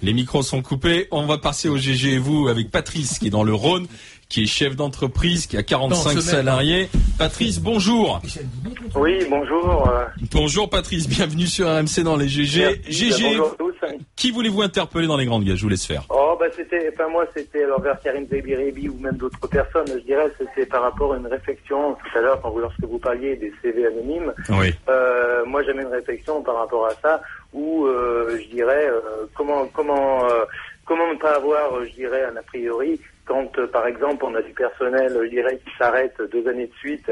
Les micros sont coupés. On va passer au GG et vous avec Patrice qui est dans le Rhône, qui est chef d'entreprise, qui a 45 salariés. Patrice, bonjour. Oui, bonjour. Bonjour Patrice, bienvenue sur RMC dans les GG. GG, bonjour à tous. qui voulez-vous interpeller dans les grandes gages? Je vous laisse faire. Oh, bah c'était alors vers Karim Zebiri ou même d'autres personnes, je dirais, c'était par rapport à une réflexion tout à l'heure lorsque vous parliez des CV anonymes. Oui. Moi, j'avais une réflexion par rapport à ça où, je dirais, comment ne pas avoir, je dirais, un a priori quand, par exemple, on a du personnel, je dirais, qui s'arrête 2 années de suite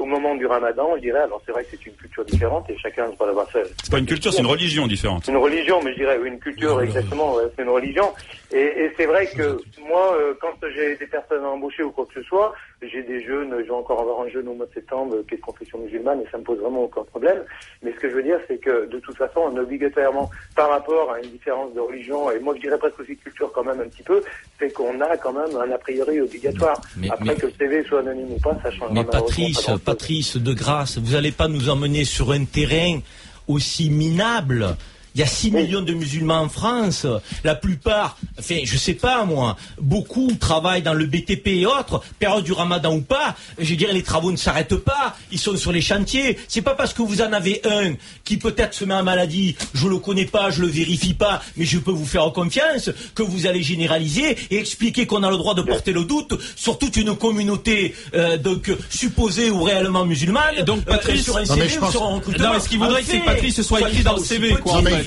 au moment du Ramadan, je dirais. Alors c'est vrai que c'est une culture différente et chacun doit l'avoir fait. C'est pas une culture, c'est une religion différente. Une religion, mais je dirais une culture exactement. Ouais, c'est une religion. Et c'est vrai que moi, quand j'ai des personnes embauchées ou quoi que ce soit, j'ai des jeunes, je vais encore avoir un jeune au mois de septembre qui est de confession musulmane et ça me pose vraiment aucun problème. Mais ce que je veux dire, c'est que de toute façon, on est obligatoirement, par rapport à une différence de religion, et moi je dirais presque aussi de culture quand même un petit peu, c'est qu'on a quand même un a priori obligatoire. Après que le CV soit anonyme ou pas, ça change. Mais Patrice, de grâce, vous n'allez pas nous emmener sur un terrain aussi minable. Il y a 6 millions de musulmans en France. La plupart, enfin, je sais pas moi, beaucoup travaillent dans le BTP et autres, période du Ramadan ou pas. Je dirais les travaux ne s'arrêtent pas. Ils sont sur les chantiers. C'est pas parce que vous en avez un qui peut-être se met en maladie, je le connais pas, je le vérifie pas, mais je peux vous faire confiance que vous allez généraliser et expliquer qu'on a le droit de porter le doute sur toute une communauté donc supposée ou réellement musulmane. Et donc Patrice, sur un CV ou sur un recrutement. Non, mais ce qu'il voudrait, c'est que Patrice se soit écrit dans le CV, quoi. Non, mais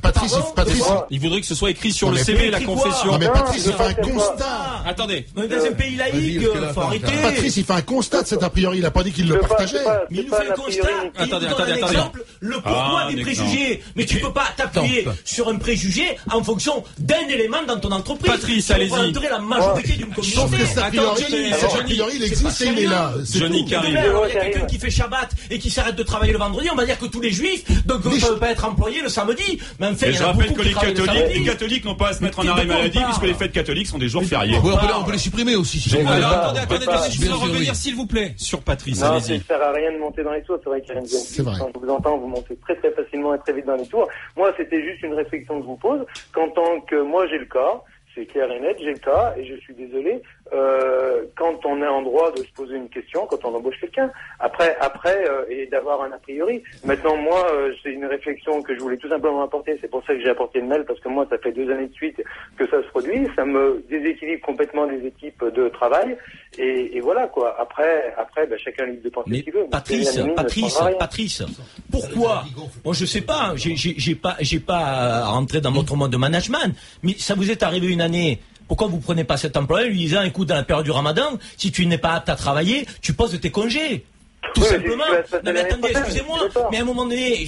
Patrice, il voudrait que ce soit écrit sur le CV la confession. Non, mais Patrice, il fait un constat. Attendez. On est dans un pays laïque, faut arrêter. Patrice, il fait un constat de cet a priori. Il a pas dit qu'il le partageait. Mais il nous fait un constat. Attendez. Exemple, le pourquoi des préjugés. Mais tu peux pas t'appuyer sur un préjugé en fonction d'un élément dans ton entreprise. Patrice, allez-y. La majorité d'une communauté. Sauf que cet a priori, il existe et il est là. Johnny Karim. Il y a quelqu'un qui fait Shabbat et qui s'arrête de travailler le vendredi, on va dire que tous les juifs ne peuvent pas être employés le samedi. Mais en fait, Et je rappelle que les catholiques n'ont pas à se mettre en arrêt maladie puisque les fêtes catholiques sont des jours fériés. Oui, on peut les supprimer aussi. Alors attendez, je vais revenir s'il vous plaît sur Patrice. Non, ça Allez-y. ne sert à rien de monter dans les tours. C'est vrai qu'il y a C'est vrai. quand je vous entends, vous montez très très facilement et très vite dans les tours. Moi, c'était juste une réflexion que je vous pose. Qu'en tant que moi j'ai le cas, c'est clair et net, j'ai le cas et je suis désolé. Quand on est en droit de se poser une question, quand on embauche quelqu'un, après, et d'avoir un a priori. Maintenant, moi, c'est une réflexion que je voulais tout simplement apporter. C'est pour ça que j'ai apporté le mail, parce que moi, ça fait 2 années de suite que ça se produit. Ça me déséquilibre complètement les équipes de travail. Et voilà, quoi. Après, chacun est libre de penser ce qu'il veut. Patrice, pourquoi? Moi, je sais pas. J'ai pas à rentrer dans votre monde de management. Mais ça vous est arrivé une année. Pourquoi vous prenez pas cet employé lui disant, écoute, dans la période du Ramadan, si tu n'es pas apte à travailler, tu poses tes congés. Tout simplement. Non, mais attendez, excusez-moi, mais à un moment donné,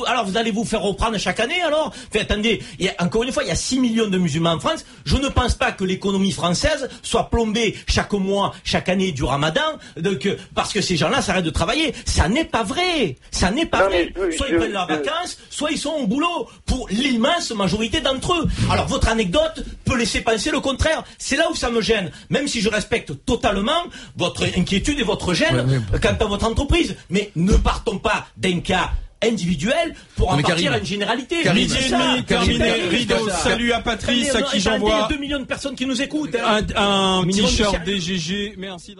alors vous allez vous faire reprendre chaque année, alors? Enfin, attendez, encore une fois, il y a 6 millions de musulmans en France. Je ne pense pas que l'économie française soit plombée chaque mois, chaque année du Ramadan, donc, parce que ces gens-là s'arrêtent de travailler. Ça n'est pas vrai. Ça n'est pas vrai. Soit ils prennent leurs vacances, soit ils sont au boulot, pour l'immense majorité d'entre eux. Alors, votre anecdote peut laisser penser le contraire. C'est là où ça me gêne. Même si je respecte totalement votre inquiétude et votre gêne quant à votre entreprise. Mais ne partons pas d'un cas individuel pour en partir à une généralité. Midi et demi, terminé, rideau. Salut à Patrice, à qui j'envoie 2 millions de personnes qui nous écoutent. un t-shirt des GG. Merci.